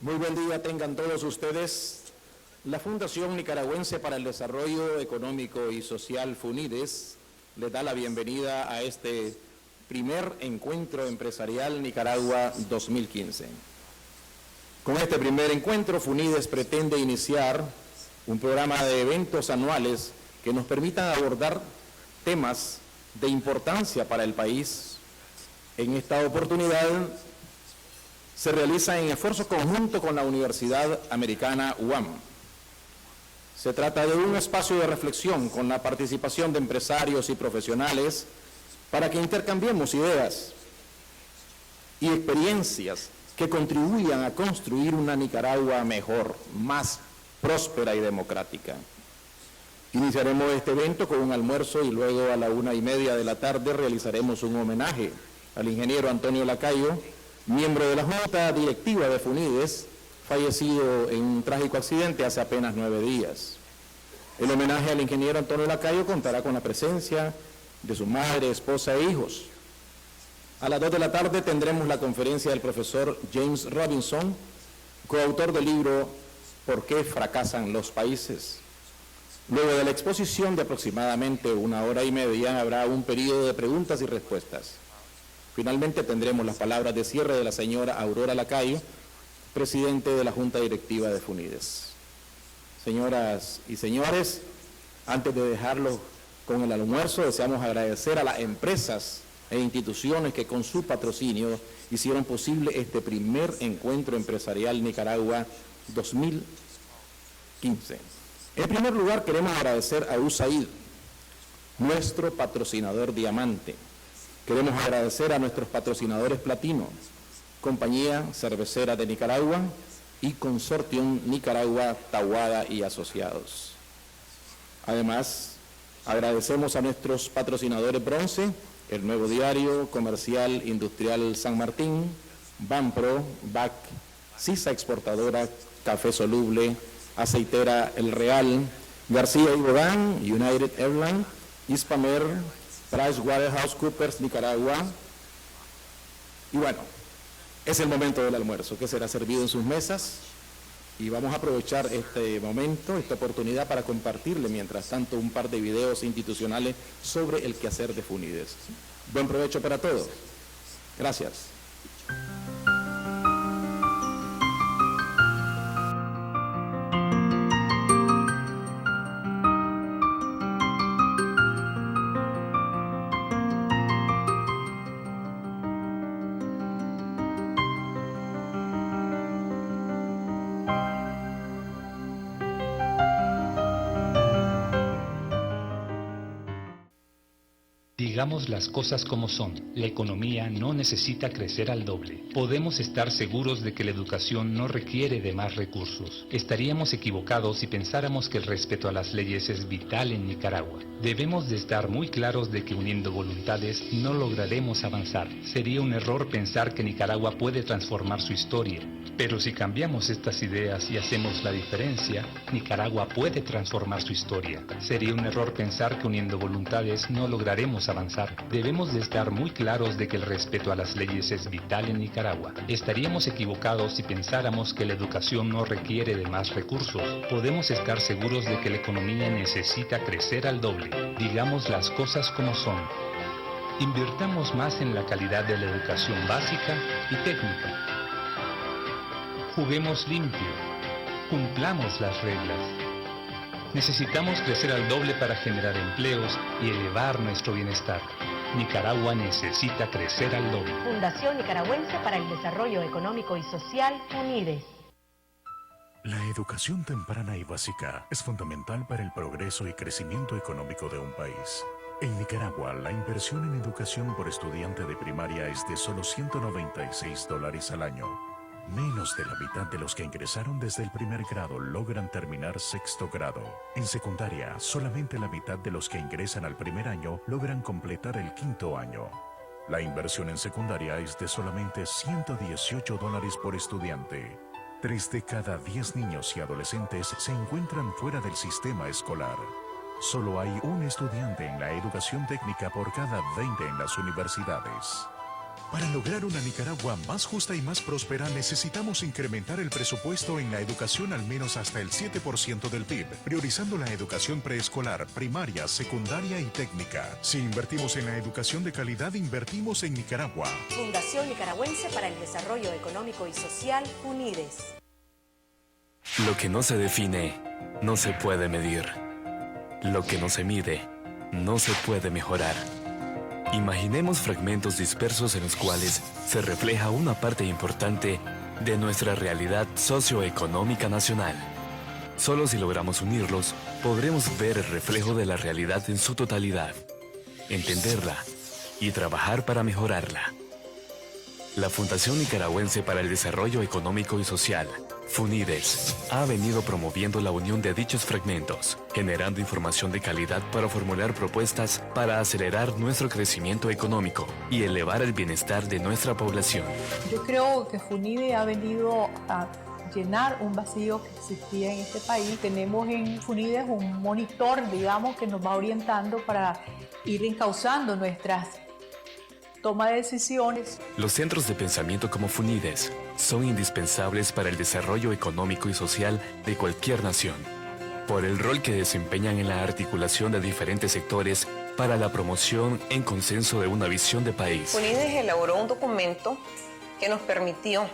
Muy buen día tengan todos ustedes. La Fundación Nicaragüense para el Desarrollo Económico y Social, FUNIDES, les da la bienvenida a este primer encuentro empresarial Nicaragua 2015. Con este primer encuentro, FUNIDES pretende iniciar un programa de eventos anuales que nos permitan abordar temas de importancia para el país. En esta oportunidad se realiza en esfuerzo conjunto con la Universidad Americana UAM. Se trata de un espacio de reflexión con la participación de empresarios y profesionales para que intercambiemos ideas y experiencias que contribuyan a construir una Nicaragua mejor, más próspera y democrática. Iniciaremos este evento con un almuerzo y luego a la 1:30 de la tarde realizaremos un homenaje al ingeniero Antonio Lacayo, miembro de la Junta Directiva de FUNIDES, fallecido en un trágico accidente hace apenas 9 días. El homenaje al ingeniero Antonio Lacayo contará con la presencia de su madre, esposa e hijos. A las 2 de la tarde tendremos la conferencia del profesor James Robinson, coautor del libro ¿Por qué fracasan los países? Luego de la exposición de aproximadamente 1:30 habrá un periodo de preguntas y respuestas. Finalmente tendremos las palabras de cierre de la señora Aurora Lacayo, presidente de la Junta Directiva de FUNIDES. Señoras y señores, antes de dejarlo con el almuerzo, deseamos agradecer a las empresas e instituciones que con su patrocinio hicieron posible este primer encuentro empresarial Nicaragua 2015. En primer lugar, queremos agradecer a USAID, nuestro patrocinador diamante. Queremos agradecer a nuestros patrocinadores platino, Compañía Cervecera de Nicaragua y Consortium Nicaragua, Tahuada y Asociados. Además, agradecemos a nuestros patrocinadores bronce, el Nuevo Diario, Comercial Industrial San Martín, Banpro, BAC, CISA Exportadora, Café Soluble, Aceitera El Real, García y Bodán, United Airlines, Hispamer, PricewaterhouseCoopers Nicaragua. Y bueno, es el momento del almuerzo que será servido en sus mesas y vamos a aprovechar este momento, esta oportunidad para compartirle mientras tanto un par de videos institucionales sobre el quehacer de FUNIDES. Buen provecho para todos. Gracias. Digamos las cosas como son, la economía no necesita crecer al doble. Podemos estar seguros de que la educación no requiere de más recursos. Estaríamos equivocados si pensáramos que el respeto a las leyes es vital en Nicaragua. Debemos de estar muy claros de que uniendo voluntades no lograremos avanzar. Sería un error pensar que Nicaragua puede transformar su historia. Pero si cambiamos estas ideas y hacemos la diferencia, Nicaragua puede transformar su historia. Sería un error pensar que uniendo voluntades no lograremos avanzar. Debemos de estar muy claros de que el respeto a las leyes es vital en Nicaragua. Estaríamos equivocados si pensáramos que la educación no requiere de más recursos. Podemos estar seguros de que la economía necesita crecer al doble. Digamos las cosas como son. Invirtamos más en la calidad de la educación básica y técnica. Juguemos limpio. Cumplamos las reglas. Necesitamos crecer al doble para generar empleos y elevar nuestro bienestar. Nicaragua necesita crecer al doble. Fundación Nicaragüense para el Desarrollo Económico y Social, FUNIDES. La educación temprana y básica es fundamental para el progreso y crecimiento económico de un país. En Nicaragua, la inversión en educación por estudiante de primaria es de solo $196 al año. Menos de la mitad de los que ingresaron desde el primer grado logran terminar sexto grado. En secundaria, solamente la mitad de los que ingresan al primer año logran completar el quinto año. La inversión en secundaria es de solamente $118 por estudiante. 3 de cada 10 niños y adolescentes se encuentran fuera del sistema escolar. Solo hay un estudiante en la educación técnica por cada 20 en las universidades. Para lograr una Nicaragua más justa y más próspera, necesitamos incrementar el presupuesto en la educación al menos hasta el 7% del PIB, priorizando la educación preescolar, primaria, secundaria y técnica. Si invertimos en la educación de calidad, invertimos en Nicaragua. Fundación Nicaragüense para el Desarrollo Económico y Social, FUNIDES. Lo que no se define, no se puede medir. Lo que no se mide, no se puede mejorar. Imaginemos fragmentos dispersos en los cuales se refleja una parte importante de nuestra realidad socioeconómica nacional. Solo si logramos unirlos, podremos ver el reflejo de la realidad en su totalidad, entenderla y trabajar para mejorarla. La Fundación Nicaragüense para el Desarrollo Económico y Social, FUNIDES, ha venido promoviendo la unión de dichos fragmentos, generando información de calidad para formular propuestas para acelerar nuestro crecimiento económico y elevar el bienestar de nuestra población. Yo creo que FUNIDES ha venido a llenar un vacío que existía en este país. Tenemos en FUNIDES un monitor, digamos, que nos va orientando para ir encauzando nuestras toma de decisiones. Los centros de pensamiento como FUNIDES son indispensables para el desarrollo económico y social de cualquier nación, por el rol que desempeñan en la articulación de diferentes sectores para la promoción en consenso de una visión de país. FUNIDES elaboró un documento que nos permitió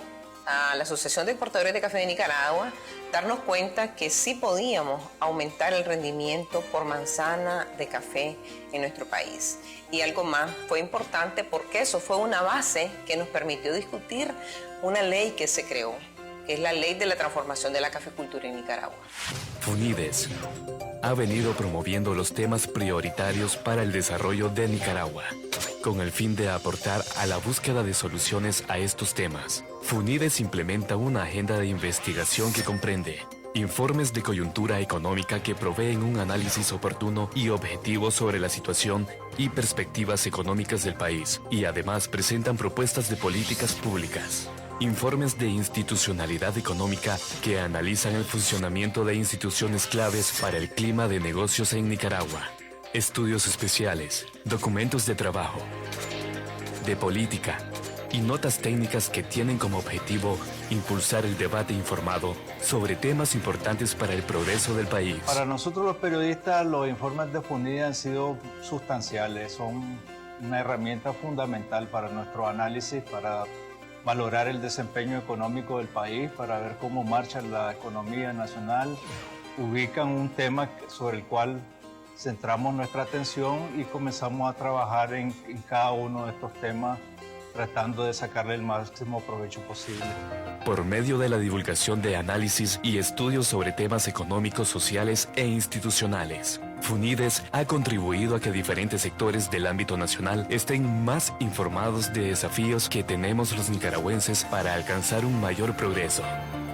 a la Asociación de Exportadores de Café de Nicaragua darnos cuenta que sí podíamos aumentar el rendimiento por manzana de café en nuestro país. Y algo más, fue importante porque eso fue una base que nos permitió discutir una ley que se creó, que es la Ley de la Transformación de la Cafecultura en Nicaragua. FUNIDES ha venido promoviendo los temas prioritarios para el desarrollo de Nicaragua, con el fin de aportar a la búsqueda de soluciones a estos temas. FUNIDES implementa una agenda de investigación que comprende informes de coyuntura económica que proveen un análisis oportuno y objetivo sobre la situación y perspectivas económicas del país, y además presentan propuestas de políticas públicas. Informes de institucionalidad económica que analizan el funcionamiento de instituciones claves para el clima de negocios en Nicaragua. Estudios especiales, documentos de trabajo, de política y notas técnicas que tienen como objetivo impulsar el debate informado sobre temas importantes para el progreso del país. Para nosotros los periodistas, los informes de FUNIDES han sido sustanciales, son una herramienta fundamental para nuestro análisis, para valorar el desempeño económico del país, para ver cómo marcha la economía nacional. Ubican un tema sobre el cual centramos nuestra atención y comenzamos a trabajar en cada uno de estos temas, tratando de sacarle el máximo provecho posible. Por medio de la divulgación de análisis y estudios sobre temas económicos, sociales e institucionales, FUNIDES ha contribuido a que diferentes sectores del ámbito nacional estén más informados de desafíos que tenemos los nicaragüenses para alcanzar un mayor progreso.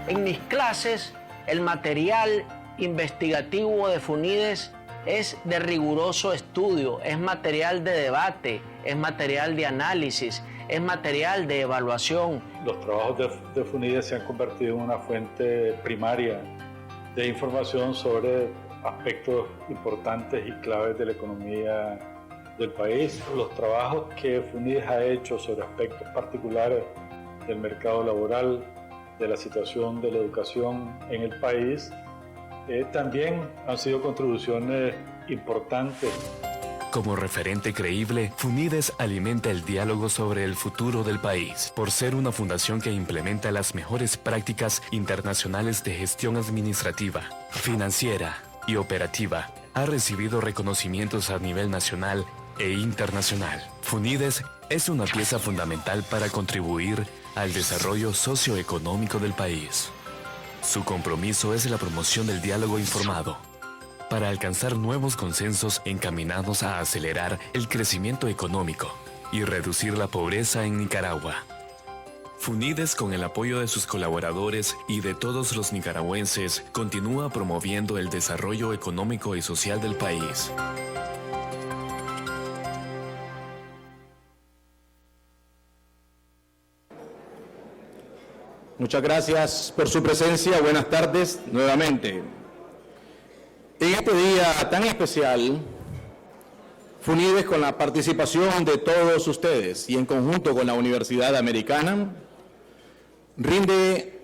En mis clases, el material investigativo de FUNIDES es de riguroso estudio, es material de debate, es material de análisis, es material de evaluación. Los trabajos de FUNIDES se han convertido en una fuente primaria de información sobre aspectos importantes y claves de la economía del país. Los trabajos que FUNIDES ha hecho sobre aspectos particulares del mercado laboral, de la situación de la educación en el país, también han sido contribuciones importantes. Como referente creíble, FUNIDES alimenta el diálogo sobre el futuro del país, por ser una fundación que implementa las mejores prácticas internacionales de gestión administrativa, financiera y operativa. Ha recibido reconocimientos a nivel nacional e internacional. FUNIDES es una pieza fundamental para contribuir al desarrollo socioeconómico del país. Su compromiso es la promoción del diálogo informado, para alcanzar nuevos consensos encaminados a acelerar el crecimiento económico y reducir la pobreza en Nicaragua. FUNIDES, con el apoyo de sus colaboradores y de todos los nicaragüenses, continúa promoviendo el desarrollo económico y social del país. Muchas gracias por su presencia. Buenas tardes nuevamente. En este día tan especial, FUNIDES, con la participación de todos ustedes y en conjunto con la Universidad Americana, rinde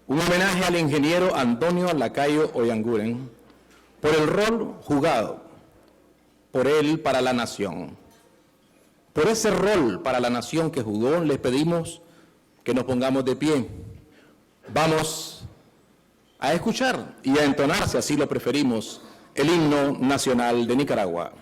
un homenaje al ingeniero Antonio Lacayo Oyanguren por el rol jugado por él para la nación. Por ese rol para la nación que jugó, les pedimos que nos pongamos de pie. Vamos a escuchar y a entonar, si así lo preferimos, el himno nacional de Nicaragua.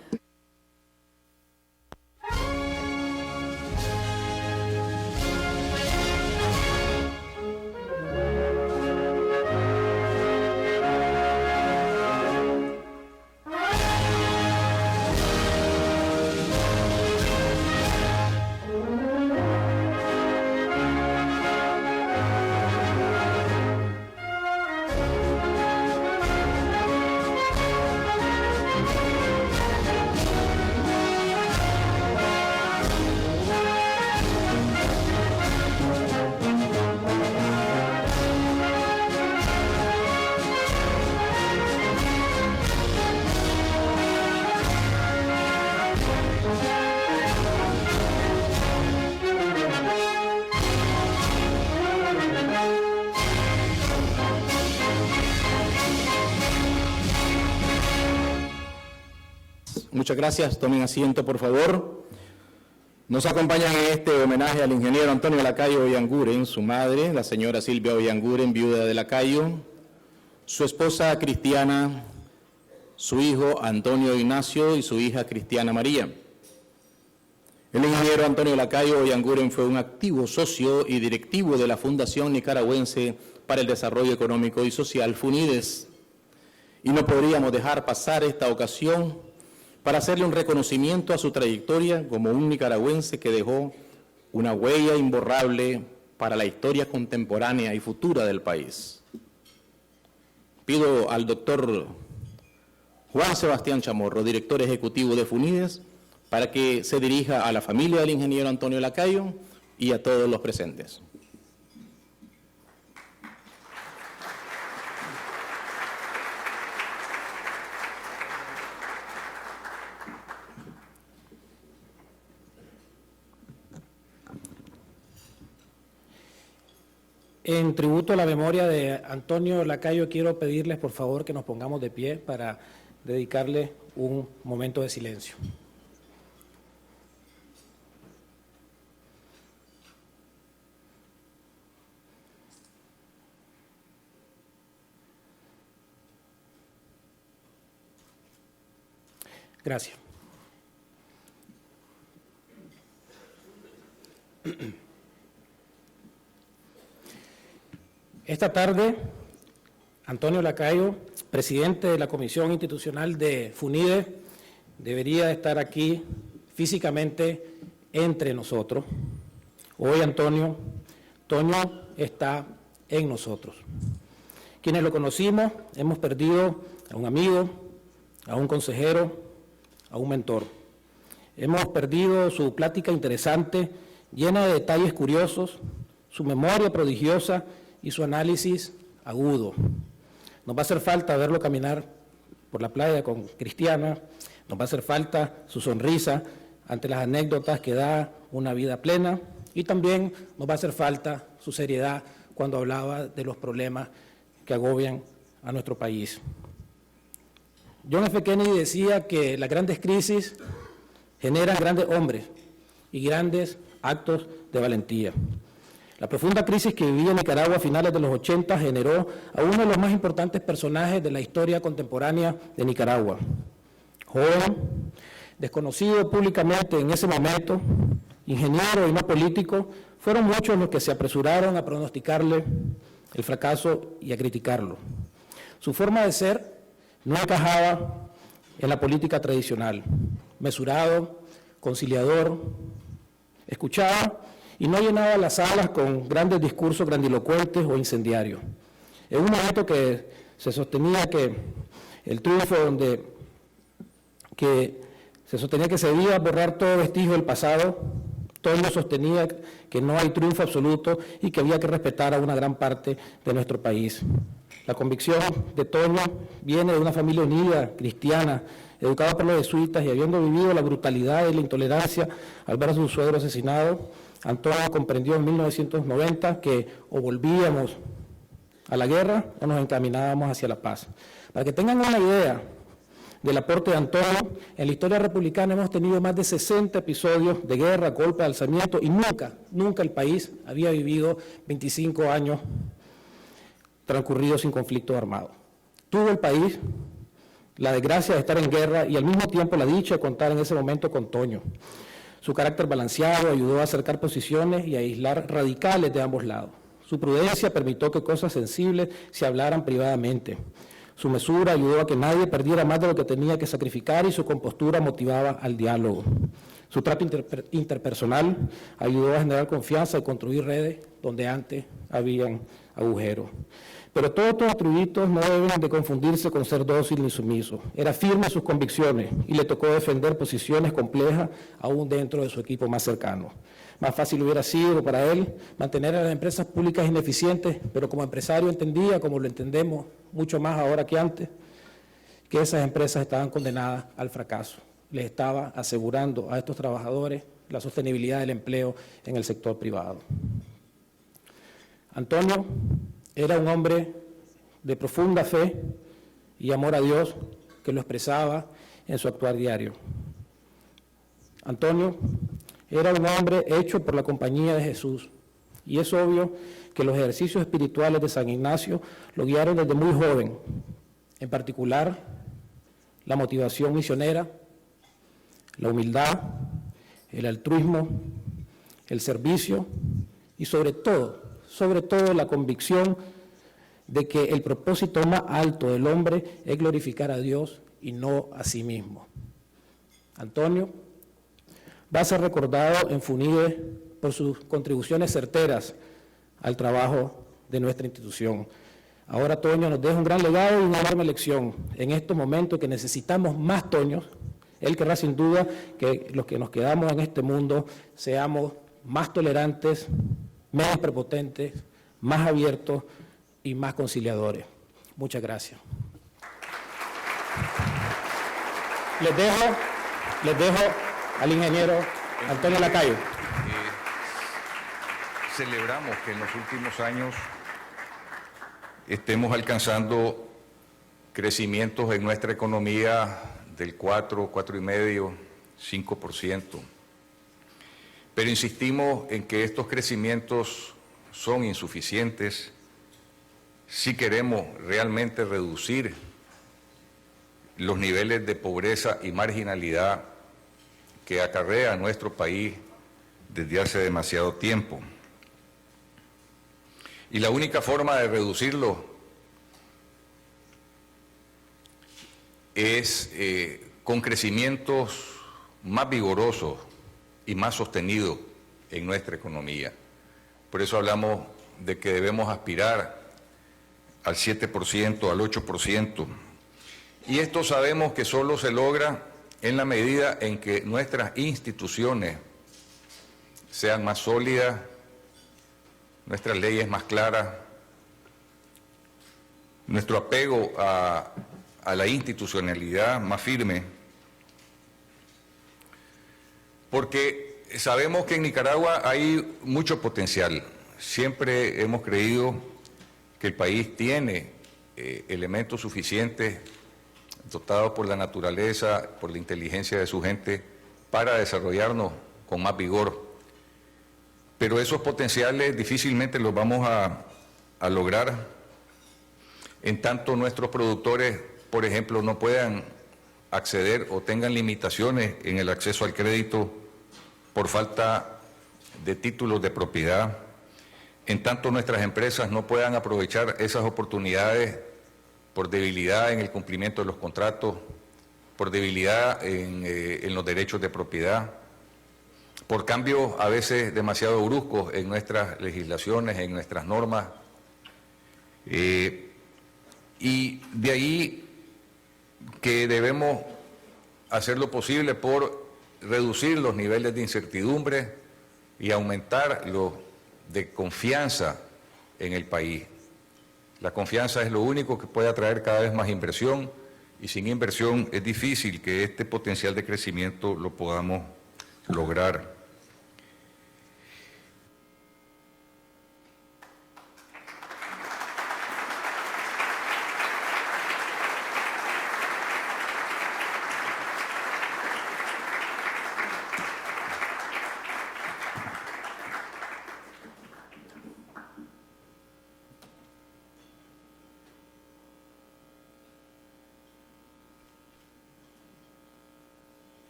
Muchas gracias. Tomen asiento, por favor. Nos acompañan en este homenaje al ingeniero Antonio Lacayo Oyanguren, su madre, la señora Silvia Oyanguren, viuda de Lacayo, su esposa Cristiana, su hijo Antonio Ignacio y su hija Cristiana María. El ingeniero Antonio Lacayo Oyanguren fue un activo socio y directivo de la Fundación Nicaragüense para el Desarrollo Económico y Social, FUNIDES, y no podríamos dejar pasar esta ocasión para hacerle un reconocimiento a su trayectoria como un nicaragüense que dejó una huella imborrable para la historia contemporánea y futura del país. Pido al doctor Juan Sebastián Chamorro, director ejecutivo de FUNIDES, para que se dirija a la familia del ingeniero Antonio Lacayo y a todos los presentes. En tributo a la memoria de Antonio Lacayo, quiero pedirles por favor que nos pongamos de pie para dedicarle un momento de silencio. Gracias. Esta tarde, Antonio Lacayo, presidente de la Comisión Institucional de FUNIDES, debería estar aquí físicamente entre nosotros. Hoy Antonio está en nosotros. Quienes lo conocimos hemos perdido a un amigo, a un consejero, a un mentor. Hemos perdido su plática interesante, llena de detalles curiosos, su memoria prodigiosa y su análisis agudo. Nos va a hacer falta verlo caminar por la playa con Cristiana, nos va a hacer falta su sonrisa ante las anécdotas que da una vida plena, y también nos va a hacer falta su seriedad cuando hablaba de los problemas que agobian a nuestro país. John F. Kennedy decía que las grandes crisis generan grandes hombres y grandes actos de valentía. La profunda crisis que vivía Nicaragua a finales de los 80 generó a uno de los más importantes personajes de la historia contemporánea de Nicaragua. Joven, desconocido públicamente en ese momento, ingeniero y no político, fueron muchos los que se apresuraron a pronosticarle el fracaso y a criticarlo. Su forma de ser no encajaba en la política tradicional. Mesurado, conciliador, escuchaba y no llenaba las salas con grandes discursos grandilocuentes o incendiarios. En un momento que se sostenía que el triunfo que se debía borrar todo vestigio del pasado, Toño sostenía que no hay triunfo absoluto y que había que respetar a una gran parte de nuestro país. La convicción de Toño viene de una familia unida, cristiana, educado por los jesuitas y habiendo vivido la brutalidad y la intolerancia al ver a su suegro asesinado, Antonio comprendió en 1990 que o volvíamos a la guerra o nos encaminábamos hacia la paz. Para que tengan una idea del aporte de Antonio, en la historia republicana hemos tenido más de 60 episodios de guerra, golpe, alzamiento, y nunca el país había vivido 25 años transcurridos sin conflicto armado. Tuvo el país la desgracia de estar en guerra y al mismo tiempo la dicha de contar en ese momento con Toño. Su carácter balanceado ayudó a acercar posiciones y a aislar radicales de ambos lados. Su prudencia permitió que cosas sensibles se hablaran privadamente. Su mesura ayudó a que nadie perdiera más de lo que tenía que sacrificar y su compostura motivaba al diálogo. Su trato interpersonal ayudó a generar confianza y construir redes donde antes habían agujeros. Pero todos estos atributos no deben de confundirse con ser dócil ni sumiso. Era firme en sus convicciones y le tocó defender posiciones complejas aún dentro de su equipo más cercano. Más fácil hubiera sido para él mantener a las empresas públicas ineficientes, pero como empresario entendía, como lo entendemos mucho más ahora que antes, que esas empresas estaban condenadas al fracaso. Les estaba asegurando a estos trabajadores la sostenibilidad del empleo en el sector privado. Antonio era un hombre de profunda fe y amor a Dios que lo expresaba en su actuar diario. Antonio era un hombre hecho por la compañía de Jesús y es obvio que los ejercicios espirituales de San Ignacio lo guiaron desde muy joven, en particular la motivación misionera, la humildad, el altruismo, el servicio y sobre todo la convicción de que el propósito más alto del hombre es glorificar a Dios y no a sí mismo. Antonio va a ser recordado en FUNIDE por sus contribuciones certeras al trabajo de nuestra institución. Ahora Toño nos deja un gran legado y una enorme lección. En estos momentos que necesitamos más Toños, él querrá sin duda que los que nos quedamos en este mundo seamos más tolerantes, menos prepotentes, más abiertos y más conciliadores. Muchas gracias. Les dejo al ingeniero Antonio Lacayo. Celebramos que en los últimos años estemos alcanzando crecimientos en nuestra economía del 4, 4,5%, 5%. Pero insistimos en que estos crecimientos son insuficientes si queremos realmente reducir los niveles de pobreza y marginalidad que acarrea a nuestro país desde hace demasiado tiempo. Y la única forma de reducirlo es con crecimientos más vigorosos y más sostenidos en nuestra economía. Por eso hablamos de que debemos aspirar al 7%, al 8%. Y esto sabemos que solo se logra en la medida en que nuestras instituciones sean más sólidas, nuestras leyes más claras, nuestro apego a la institucionalidad más firme, porque sabemos que en Nicaragua hay mucho potencial. Siempre hemos creído que el país tiene elementos suficientes dotados por la naturaleza, por la inteligencia de su gente, para desarrollarnos con más vigor. Pero esos potenciales difícilmente los vamos a lograr en tanto nuestros productores, por ejemplo, no puedan acceder o tengan limitaciones en el acceso al crédito por falta de títulos de propiedad, en tanto nuestras empresas no puedan aprovechar esas oportunidades por debilidad en el cumplimiento de los contratos, por debilidad en los derechos de propiedad, por cambios a veces demasiado bruscos en nuestras legislaciones, en nuestras normas. Y de ahí que debemos hacer lo posible por reducir los niveles de incertidumbre y aumentar los de confianza en el país. La confianza es lo único que puede atraer cada vez más inversión y sin inversión es difícil que este potencial de crecimiento lo podamos lograr.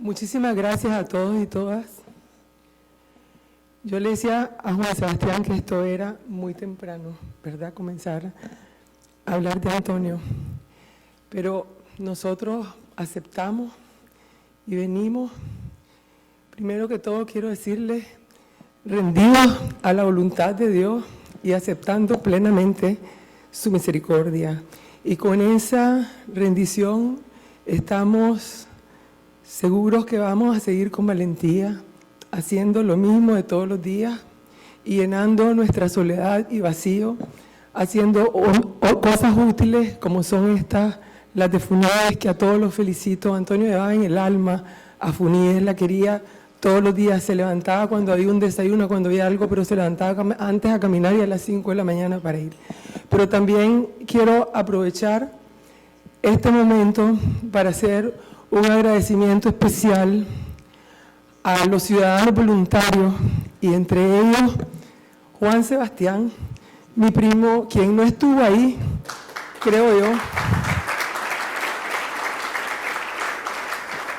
Muchísimas gracias a todos y todas. Yo le decía a Juan Sebastián que esto era muy temprano, ¿verdad? Comenzar a hablar de Antonio. Pero nosotros aceptamos y venimos. Primero que todo quiero decirles, rendidos a la voluntad de Dios y aceptando plenamente su misericordia. Y con esa rendición estamos seguros que vamos a seguir con valentía, haciendo lo mismo de todos los días y llenando nuestra soledad y vacío, haciendo cosas útiles como son estas, las de Funides, que a todos los felicito. Antonio llevaba en el alma a Funides, la quería todos los días, se levantaba cuando había un desayuno, cuando había algo, pero se levantaba antes a caminar y a las 5 de la mañana para ir. Pero también quiero aprovechar este momento para hacer un agradecimiento especial a los ciudadanos voluntarios y entre ellos Juan Sebastián, mi primo, quien no estuvo ahí, creo yo,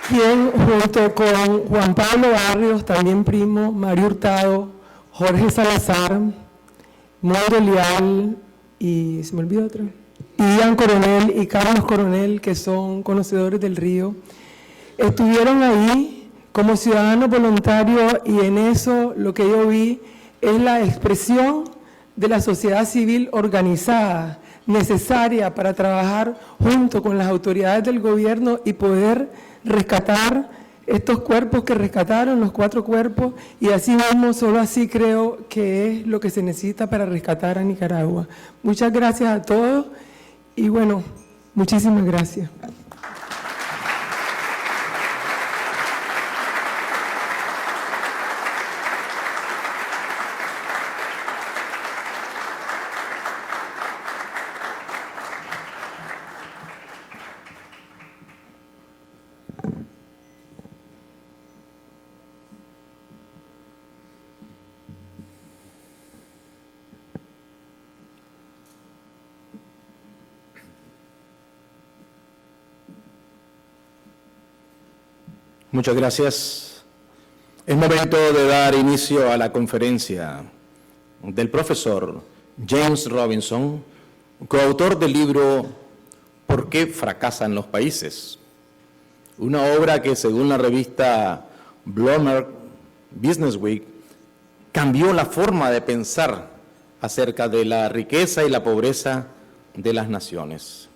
quien junto con Juan Pablo Barrios, también primo, Mario Hurtado, Jorge Salazar, Mondo Leal y se me olvidó otro, Ian Coronel y Carlos Coronel, que son conocedores del río, estuvieron ahí como ciudadanos voluntarios y en eso lo que yo vi es la expresión de la sociedad civil organizada, necesaria para trabajar junto con las autoridades del gobierno y poder rescatar estos cuerpos que rescataron, los 4 cuerpos, y así mismo, solo así creo que es lo que se necesita para rescatar a Nicaragua. Muchas gracias a todos y bueno, muchísimas gracias. Muchas gracias. Es momento de dar inicio a la conferencia del profesor James Robinson, coautor del libro ¿Por qué fracasan los países? Una obra que, según la revista Bloomberg Businessweek, cambió la forma de pensar acerca de la riqueza y la pobreza de las naciones.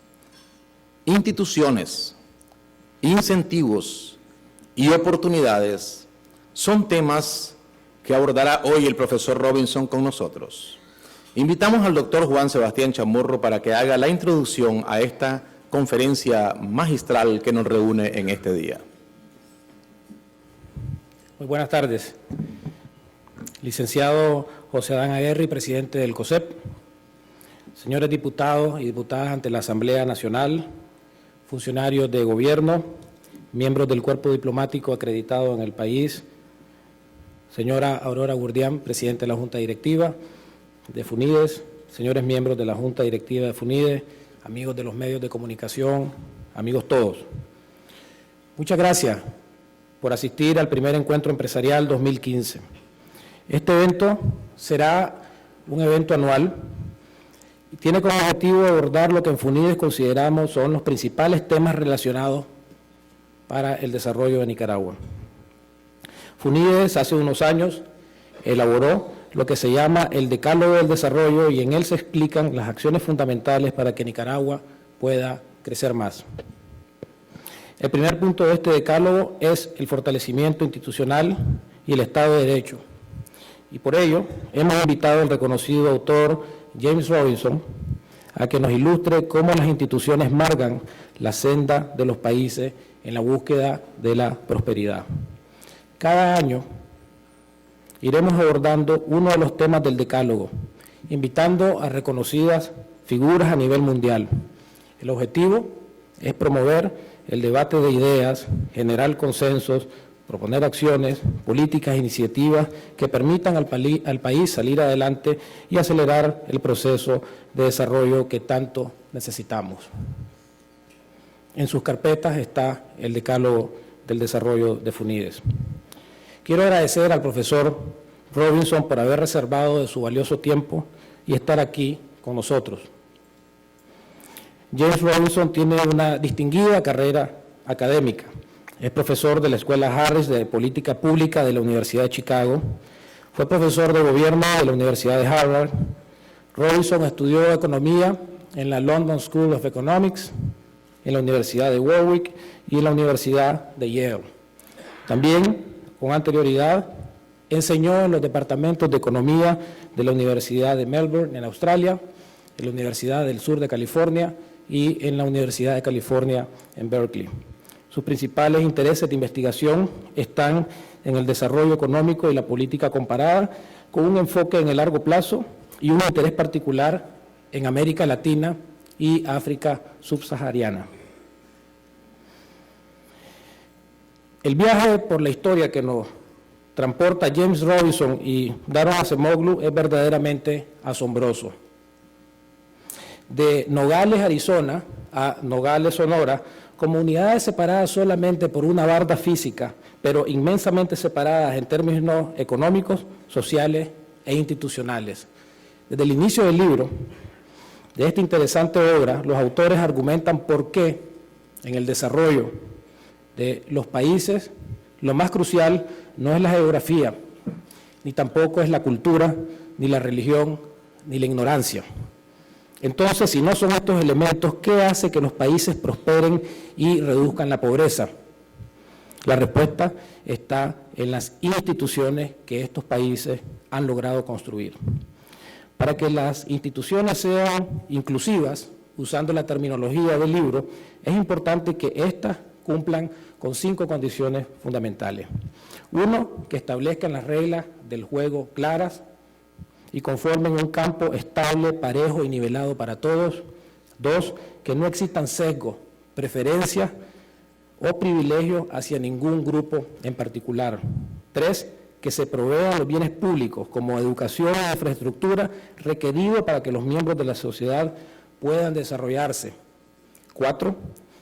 Instituciones, incentivos y oportunidades son temas que abordará hoy el profesor Robinson con nosotros. Invitamos al doctor Juan Sebastián Chamorro para que haga la introducción a esta conferencia magistral que nos reúne en este día. Muy buenas tardes. Licenciado José Adán Aguerri, presidente del COSEP, señores diputados y diputadas ante la Asamblea Nacional, funcionarios de gobierno, miembros del cuerpo diplomático acreditado en el país, señora Aurora Gurdián, presidente de la Junta Directiva de Funides, señores miembros de la Junta Directiva de Funides, amigos de los medios de comunicación, amigos todos. Muchas gracias por asistir al primer encuentro empresarial 2015. Este evento será un evento anual y tiene como objetivo abordar lo que en Funides consideramos son los principales temas relacionados para el desarrollo de Nicaragua. Funides hace unos años elaboró lo que se llama el Decálogo del Desarrollo y en él se explican las acciones fundamentales para que Nicaragua pueda crecer más. El primer punto de este decálogo es el fortalecimiento institucional y el Estado de Derecho. y por ello hemos invitado al reconocido autor James Robinson a que nos ilustre cómo las instituciones marcan la senda de los países en la búsqueda de la prosperidad. Cada año iremos abordando uno de los temas del Decálogo, invitando a reconocidas figuras a nivel mundial. El objetivo es promover el debate de ideas, generar consensos, proponer acciones, políticas e iniciativas que permitan al país salir adelante y acelerar el proceso de desarrollo que tanto necesitamos. En sus carpetas está el Decálogo del Desarrollo de FUNIDES. Quiero agradecer al profesor Robinson por haber reservado de su valioso tiempo y estar aquí con nosotros. James Robinson tiene una distinguida carrera académica. Es profesor de la Escuela Harris de Política Pública de la Universidad de Chicago. Fue profesor de gobierno de la Universidad de Harvard. Robinson estudió economía en la London School of Economics, en la Universidad de Warwick y en la Universidad de Yale. También, con anterioridad, enseñó en los departamentos de economía de la Universidad de Melbourne, en Australia, en la Universidad del Sur de California y en la Universidad de California en Berkeley. Sus principales intereses de investigación están en el desarrollo económico y la política comparada, con un enfoque en el largo plazo y un interés particular en América Latina y África subsahariana. El viaje por la historia que nos transporta James Robinson y Daron Acemoglu es verdaderamente asombroso. De Nogales, Arizona, a Nogales, Sonora, comunidades separadas solamente por una barda física, pero inmensamente separadas en términos económicos, sociales e institucionales. Desde el inicio del libro, de esta interesante obra, los autores argumentan por qué en el desarrollo de los países lo más crucial no es la geografía, ni tampoco es la cultura, ni la religión, ni la ignorancia. Entonces, si no son estos elementos, ¿qué hace que los países prosperen y reduzcan la pobreza? La respuesta está en las instituciones que estos países han logrado construir. Para que las instituciones sean inclusivas, usando la terminología del libro, es importante que éstas cumplan con 5 condiciones fundamentales. 1, que establezcan las reglas del juego claras y conformen un campo estable, parejo y nivelado para todos. 2, que no existan sesgos, preferencias o privilegios hacia ningún grupo en particular. 3, que se provean los bienes públicos como educación e infraestructura requeridos para que los miembros de la sociedad puedan desarrollarse. 4,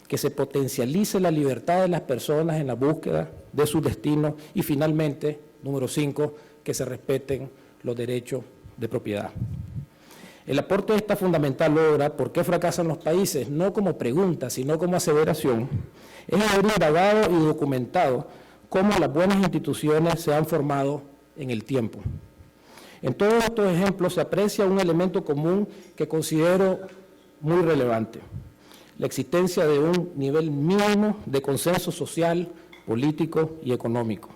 que se potencialice la libertad de las personas en la búsqueda de su destino. Y finalmente, número 5, que se respeten los derechos de propiedad. El aporte de esta fundamental obra, ¿por qué fracasan los países?, no como pregunta, sino como aseveración, es haber indagado y documentado cómo las buenas instituciones se han formado en el tiempo. En todos estos ejemplos se aprecia un elemento común que considero muy relevante: la existencia de un nivel mínimo de consenso social, político y económico.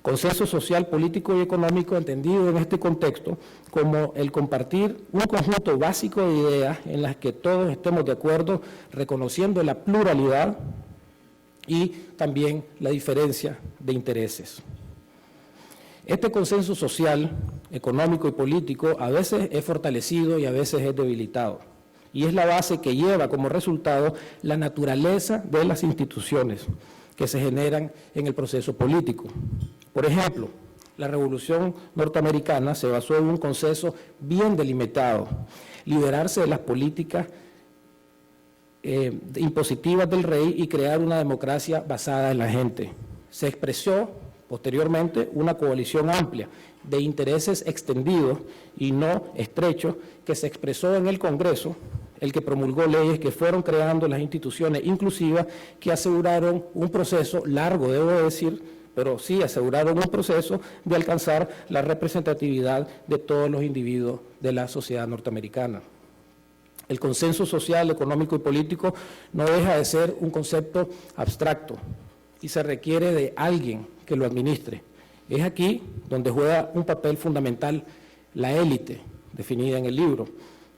Consenso social, político y económico entendido en este contexto como el compartir un conjunto básico de ideas en las que todos estemos de acuerdo, reconociendo la pluralidad y también la diferencia de intereses. Este consenso social, económico y político a veces es fortalecido y a veces es debilitado, y es la base que lleva como resultado la naturaleza de las instituciones que se generan en el proceso político. Por ejemplo, la Revolución Norteamericana se basó en un consenso bien delimitado: liberarse de las políticas impositivas del rey y crear una democracia basada en la gente. Se expresó posteriormente una coalición amplia de intereses extendidos y no estrechos que se expresó en el Congreso, el que promulgó leyes que fueron creando las instituciones inclusivas que aseguraron un proceso largo, debo decir, pero sí aseguraron un proceso de alcanzar la representatividad de todos los individuos de la sociedad norteamericana. El consenso social, económico y político no deja de ser un concepto abstracto y se requiere de alguien que lo administre. Es aquí donde juega un papel fundamental la élite, definida en el libro,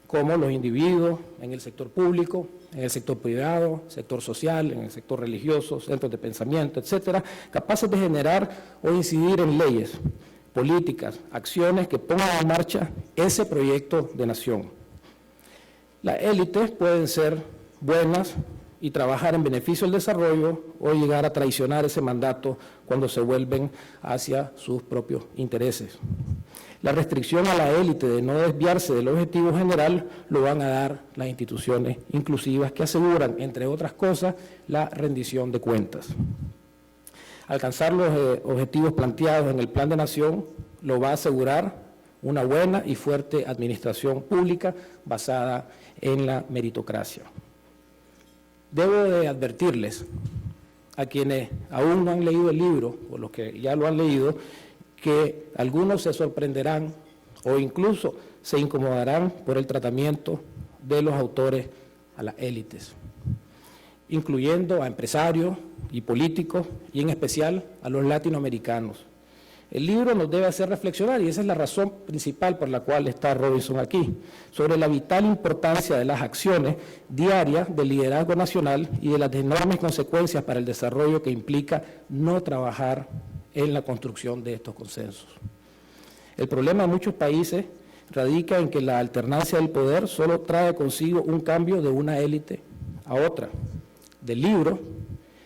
como los individuos en el sector público, en el sector privado, sector social, en el sector religioso, centros de pensamiento, etcétera, capaces de generar o incidir en leyes, políticas, acciones que pongan en marcha ese proyecto de nación. Las élites pueden ser buenas y trabajar en beneficio del desarrollo o llegar a traicionar ese mandato cuando se vuelven hacia sus propios intereses. La restricción a la élite de no desviarse del objetivo general lo van a dar las instituciones inclusivas que aseguran, entre otras cosas, la rendición de cuentas. Alcanzar los objetivos planteados en el Plan de Nación lo va a asegurar una buena y fuerte administración pública basada en la meritocracia. Debo de advertirles a quienes aún no han leído el libro, o los que ya lo han leído, que algunos se sorprenderán o incluso se incomodarán por el tratamiento de los autores a las élites, incluyendo a empresarios y políticos, y en especial a los latinoamericanos. El libro nos debe hacer reflexionar, y esa es la razón principal por la cual está Robinson aquí, sobre la vital importancia de las acciones diarias del liderazgo nacional y de las enormes consecuencias para el desarrollo que implica no trabajar en la construcción de estos consensos. El problema de muchos países radica en que la alternancia del poder solo trae consigo un cambio de una élite a otra. Del libro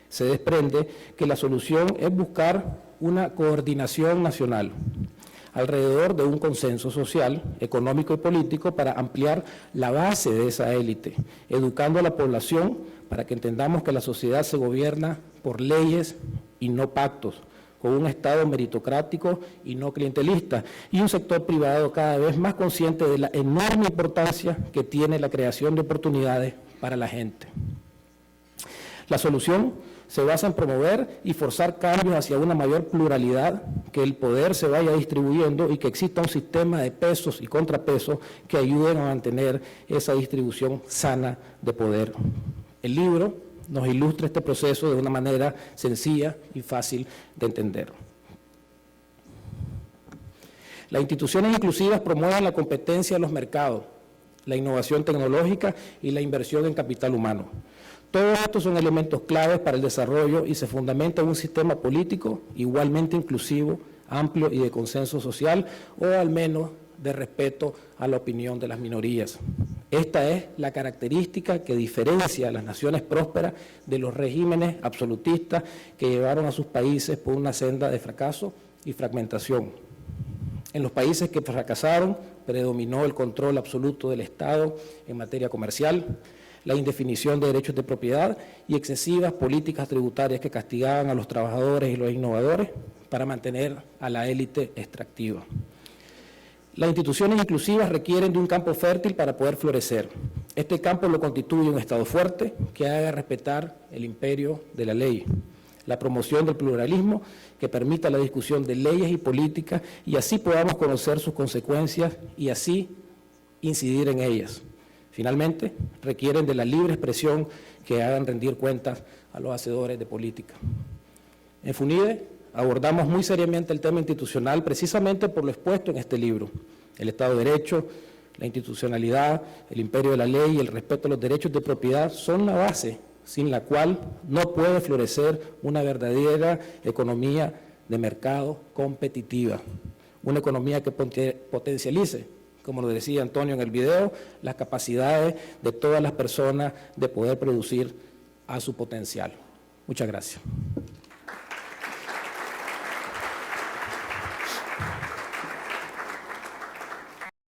se desprende que la solución es buscar una coordinación nacional alrededor de un consenso social, económico y político para ampliar la base de esa élite, educando a la población para que entendamos que la sociedad se gobierna por leyes y no pactos, con un Estado meritocrático y no clientelista, y un sector privado cada vez más consciente de la enorme importancia que tiene la creación de oportunidades para la gente. La solución se basa en promover y forzar cambios hacia una mayor pluralidad, que el poder se vaya distribuyendo y que exista un sistema de pesos y contrapesos que ayuden a mantener esa distribución sana de poder. El libro nos ilustra este proceso de una manera sencilla y fácil de entender. Las instituciones inclusivas promueven la competencia de los mercados, la innovación tecnológica y la inversión en capital humano. Todos estos son elementos claves para el desarrollo y se fundamenta en un sistema político igualmente inclusivo, amplio y de consenso social, o al menos de respeto a la opinión de las minorías. Esta es la característica que diferencia a las naciones prósperas de los regímenes absolutistas que llevaron a sus países por una senda de fracaso y fragmentación. En los países que fracasaron predominó el control absoluto del Estado en materia comercial, la indefinición de derechos de propiedad y excesivas políticas tributarias que castigaban a los trabajadores y los innovadores para mantener a la élite extractiva. Las instituciones inclusivas requieren de un campo fértil para poder florecer. Este campo lo constituye un Estado fuerte que haga respetar el imperio de la ley, la promoción del pluralismo que permita la discusión de leyes y políticas y así podamos conocer sus consecuencias y así incidir en ellas. Finalmente, requieren de la libre expresión que hagan rendir cuentas a los hacedores de política. En FUNIDE abordamos muy seriamente el tema institucional precisamente por lo expuesto en este libro. El Estado de Derecho, la institucionalidad, el imperio de la ley y el respeto a los derechos de propiedad son la base sin la cual no puede florecer una verdadera economía de mercado competitiva, una economía que potencialice, como lo decía Antonio en el video, las capacidades de todas las personas de poder producir a su potencial. Muchas gracias.